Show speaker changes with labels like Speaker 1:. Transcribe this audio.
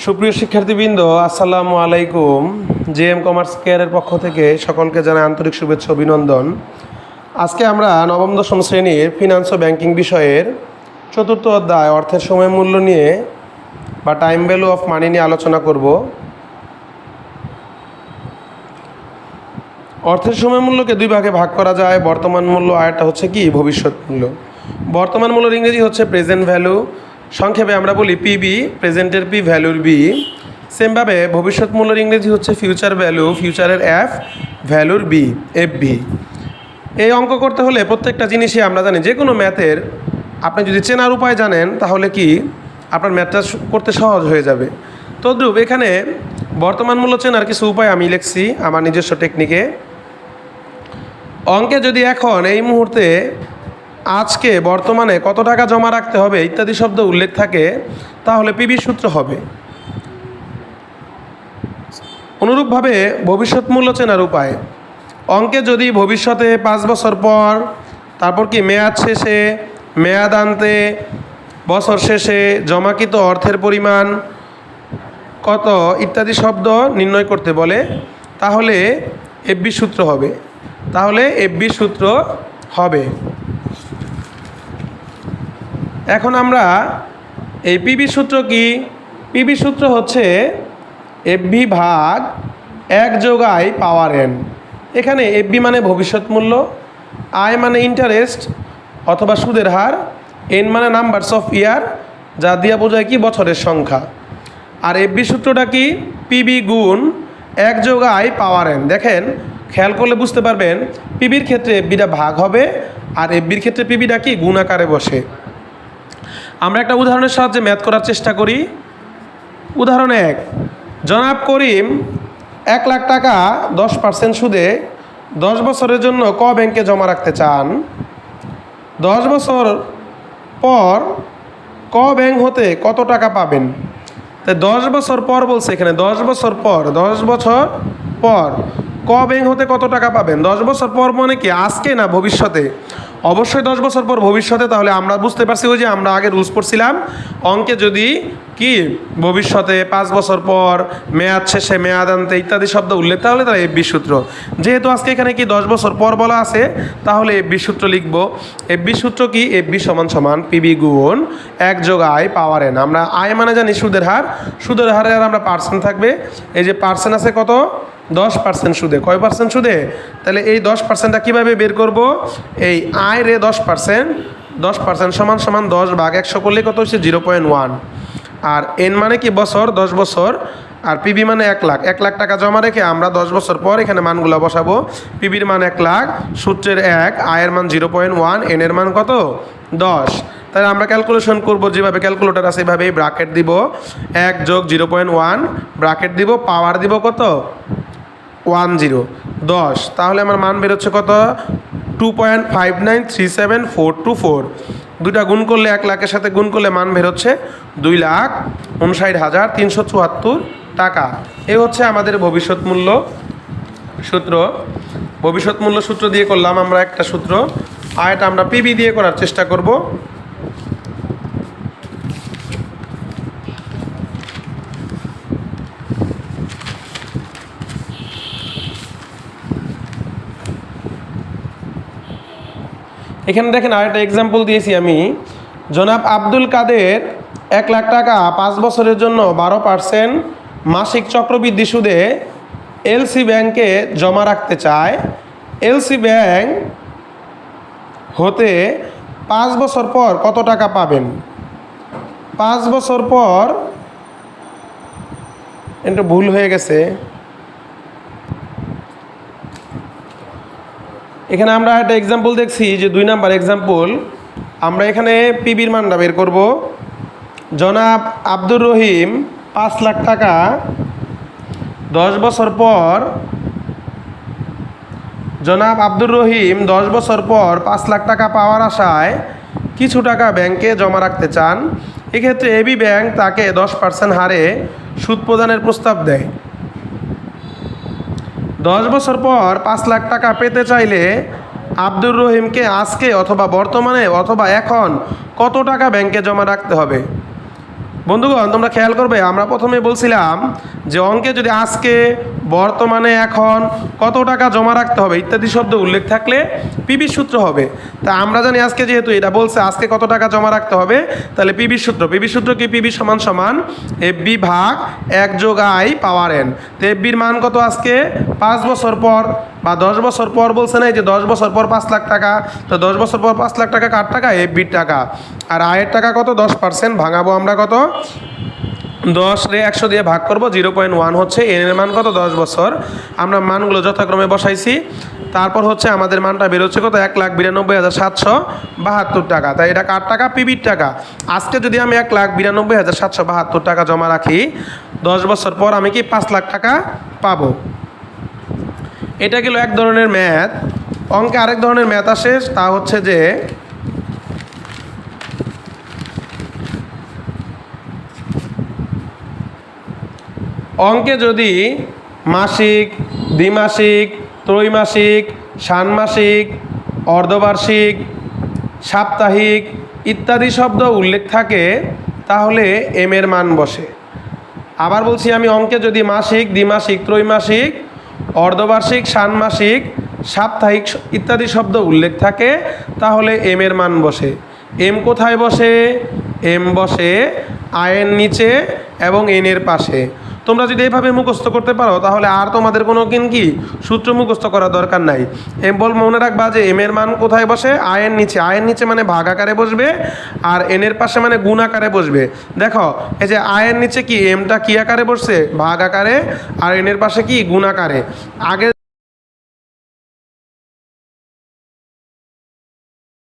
Speaker 1: সুপ্রিয় শিক্ষার্থীবৃন্দ, আসসালামু আলাইকুম। জেএম কমার্স কেয়ারের পক্ষ থেকে সকলকে জানাই আন্তরিক শুভেচ্ছা অভিনন্দন। আজকে আমরা নবম দশম শ্রেণীর ফিনান্স ও ব্যাংকিং বিষয়ের চতুর্থ অধ্যায় অর্থের সময় মূল্য নিয়ে বা টাইম ভ্যালু অফ মানি নিয়ে আলোচনা করব। অর্থের সময় মূল্যকে দুই ভাগে ভাগ করা যায়, বর্তমান মূল্য আর একটা হচ্ছে কি ভবিষ্যৎ মূল্য। বর্তমান মূল্যের ইংরেজি হচ্ছে প্রেজেন্ট ভ্যালু, সংক্ষেপে আমরা বলি পিবি, প্রেজেন্টের পি ভ্যালুর বি। সেমভাবে ভবিষ্যৎ মূল্যের ইংরেজি হচ্ছে ফিউচার ভ্যালু, ফিউচারের এফ ভ্যালুর বি, এফ ভি। এই অঙ্ক করতে হলে প্রত্যেকটা জিনিসই আমরা জানি, যে কোনো ম্যাথের আপনি যদি চেনার উপায় জানেন তাহলে কি আপনার ম্যাথটা করতে সহজ হয়ে যাবে। তদ্রূপ এখানে বর্তমান মূল্য চেনার কিছু উপায় আমি লিখছি আমার নিজস্ব টেকনিকে। অঙ্কে যদি এখন এই মুহূর্তে আজকে বর্তমানে কত টাকা জমা রাখতে হবে ইত্যাদি শব্দ উল্লেখ থাকে, তাহলে পিবি সূত্র হবে। অনুরূপভাবে ভবিষ্যৎ মূল্য চেনার উপায়, অঙ্কে যদি ভবিষ্যতে 5 বছর পর, তারপর কি মেয়াদ শেষে, মেয়াদ আনতে, বছর শেষে জমাকৃত অর্থের পরিমাণ কত ইত্যাদি শব্দ নির্ণয় করতে বলে, তাহলে এফবি সূত্র হবে। এখন আমরা এই পিবি সূত্র কি? পিবি সূত্র হচ্ছে এফবি ভাগ 1 + I পাওয়ার n। এখানে এফবি মানে ভবিষ্যৎ মূল্য, আই মানে ইন্টারেস্ট অথবা সুদের হার, এন মানে নাম্বারস অফ ইয়ার, যা দিয়া বোঝায় কি বছরের সংখ্যা। আর এফবি সূত্রটা কি? পিবি গুণ 1 + I পাওয়ার n। দেখেন, খেয়াল করলে বুঝতে পারবেন পিবির ক্ষেত্রে এফবিটা ভাগ হবে আর এফবির ক্ষেত্রে পিবিটা কি গুণ আকারে বসে। আমরা একটা উদাহরণের সাহায্যে ম্যাথ করার চেষ্টা করি। উদাহরণ 1, জনাব করিম 1 লাখ টাকা 10% সুদে 10 বছরের জন্য ক ব্যাংকে জমা রাখতে চান। 10 বছর পর ক ব্যাংক হতে কত টাকা পাবেন? তাই 10 বছর পর বলছে, এখানে 10 বছর পর, 10 বছর পর ক ব্যাংক হতে কত টাকা পাবেন। 10 বছর পর মানে কি আজকে না ভবিষ্যতে? অবশ্যই 10 বছর পর ভবিষ্যতে। তাহলে আমরা বুঝতে পারছি ওই যে আমরা আগে রুলস পড়ছিলাম, অঙ্কে যদি কি ভবিষ্যতে, 5 বছর পর, মেয়াদ শেষে, মেয়াদ আনতে ইত্যাদি শব্দ উল্লেখ, তাহলে তার এফবি সূত্র। যেহেতু আজকে এখানে কি 10 বছর পর বলা আছে, তাহলে এফবি সূত্র লিখব। এফবি সূত্র কি? এফবি সমান পিবি গুণ 1 + I পাওয়ার n। আমরা আই মানে জানি সুদের হার, সুদের হারে আর আমরা পার্সেন্ট থাকবে। এই যে পার্সেন্ট আছে কত? 10% সুদে। কয় পার্সেন্ট সুদে? তাহলে এই 10%টা কীভাবে বের করব? এই আয় রে 10%, 10% সমান 10 ভাগ 100 করলে কত হচ্ছে 0.1। আর এন মানে কি বছর, 10 বছর। আর পিবি মানে 1 লাখ। 1 লাখ টাকা জমা রেখে আমরা 10 বছর পর এখানে মানগুলো বসাবো। পিবির মান 1 লাখ, সূত্রের 1, আয়ের মান 0.1, এনের মান কত? 10। তাহলে আমরা ক্যালকুলেশন করব যেভাবে ক্যালকুলেটর আছে এভাবেই ব্র্যাকেট দিব, 1 + 0.1 ব্র্যাকেট দিব, পাওয়ার দিব কত? 10। তাহলে আমার মান বেরোচ্ছে কত? 2.5937424। দুইটা গুণ করলে, 1 লাখের সাথে গুণ করলে মান বেরোচ্ছে 2,59,374 টাকা। এই হচ্ছে আমাদের ভবিষ্যৎ মূল্য সূত্র। ভবিষ্যৎ মূল্য সূত্র দিয়ে করলাম আমরা একটা সূত্র, আর এটা আমরা পিবি দিয়ে করার চেষ্টা করব। এখানে দেখেন আরেকটা এক্সাম্পল দিয়েছি আমি। জনাব আব্দুল কাদের 1 লাখ টাকা 5 বছরের জন্য 12% মাসিক চক্রবৃদ্ধি সুদে এলসি ব্যাংকে জমা রাখতে চায়। এলসি ব্যাংক হতে 5 বছর পর কত টাকা পাবেন? 5 বছর পর, একটু ভুল হয়ে গেছে, এখানে আমরা একটা এক্সাম্পল দেখছি যে 2 নাম্বার এক্সাম্পল। আমরা এখানে পিবির মানটা বের করব। জনাব আব্দুর রহিম 5 লাখ টাকা 10 বছর পর, জনাব আব্দুর রহিম 10 বছর পর 5 লাখ টাকা পাওয়ার আশায় কিছু টাকা ব্যাংকে জমা রাখতে চান। এক্ষেত্রে এবি ব্যাংক তাকে 10% হারে সুদ প্রদানের প্রস্তাব দেয়। 10 বছর পর 5 লাখ টাকা পেতে চাইলে আব্দুর রহিমকে আজকে অথবা বর্তমানে অথবা এখন কত টাকা ব্যাংকে জমা রাখতে হবে? বন্ধুগণ তোমরা খেয়াল করবে, আমরা প্রথমে বলছিলাম যে অঙ্কে যদি আজকে, বর্তমানে, এখন কত টাকা জমা রাখতে হবে ইত্যাদি শব্দ উল্লেখ থাকলে পিবি সূত্র হবে। তা আমরা জানি আজকে যেহেতু এটা বলছে আজকে কত টাকা জমা রাখতে হবে, তাহলে পিবি সূত্র কি? পিবি সমান সমান এফবি ভাগ 1 + I⁻n। তো এফবির মান কত আজকে? 5 বছর পর বা 10 বছর পর বলছে না, যে 10 বছর পর 5 লাখ টাকা। তো 10 বছর পর 5 লাখ টাকা কার টাকা? এফবির টাকা। আর আয়ের টাকা কত? 10%। ভাঙাবো আমরা কত? 10 রে 100 দিয়ে ভাগ করব, 0.1 হচ্ছে। এন এর মান কত? 10 বছর। আমরা মানগুলো যথাক্রমে বসাইছি। তারপর হচ্ছে আমাদের মানটা বেরোচ্ছে কত? 1,92,772 টাকা। তাই এটা কার টাকা? পিবির টাকা। আজকে যদি আমি 1,92,772 টাকা জমা রাখি, 10 বছর পর আমি কি 5 লাখ টাকা পাবো। এটা গেল এক ধরনের ম্যাথ। অঙ্কে আরেক ধরনের ম্যাথ আসে, তা হচ্ছে যে অঙ্কে যদি মাসিক, দ্বিমাসিক, ত্রৈমাসিক, ষান্মাসিক, অর্ধবার্ষিক, সাপ্তাহিক ইত্যাদি শব্দ উল্লেখ থাকে, তাহলে এম এর মান বসে। আবার বলছি আমি, অঙ্কে যদি মাসিক, দ্বিমাসিক, ত্রৈমাসিক, অর্ধবার্ষিক, ষান্মাসিক, সাপ্তাহিক ইত্যাদি শব্দ উল্লেখ থাকে, তাহলে এম এর মান বসে। এম কোথায় বসে? এম বসে আয়ের নিচে এবং এন এর পাশে। তোমরা যদি এইভাবে মুখস্থ করতে পারো, তাহলে আর তোমাদের কোনো কি সূত্র মুখস্থ করার দরকার নাই। মনে রাখবা যে এম এর মান কোথায় বসে? আয়ের নিচে। আয়ের নিচে মানে ভাগ আকারে বসবে, আর এন এর পাশে মানে গুণ আকারে বসবে। দেখো এই যে আয়ের নিচে কি এমটা কি আকারে বসছে? ভাগ আকারে। আর এন এর পাশে কি? গুণ আকারে। আগে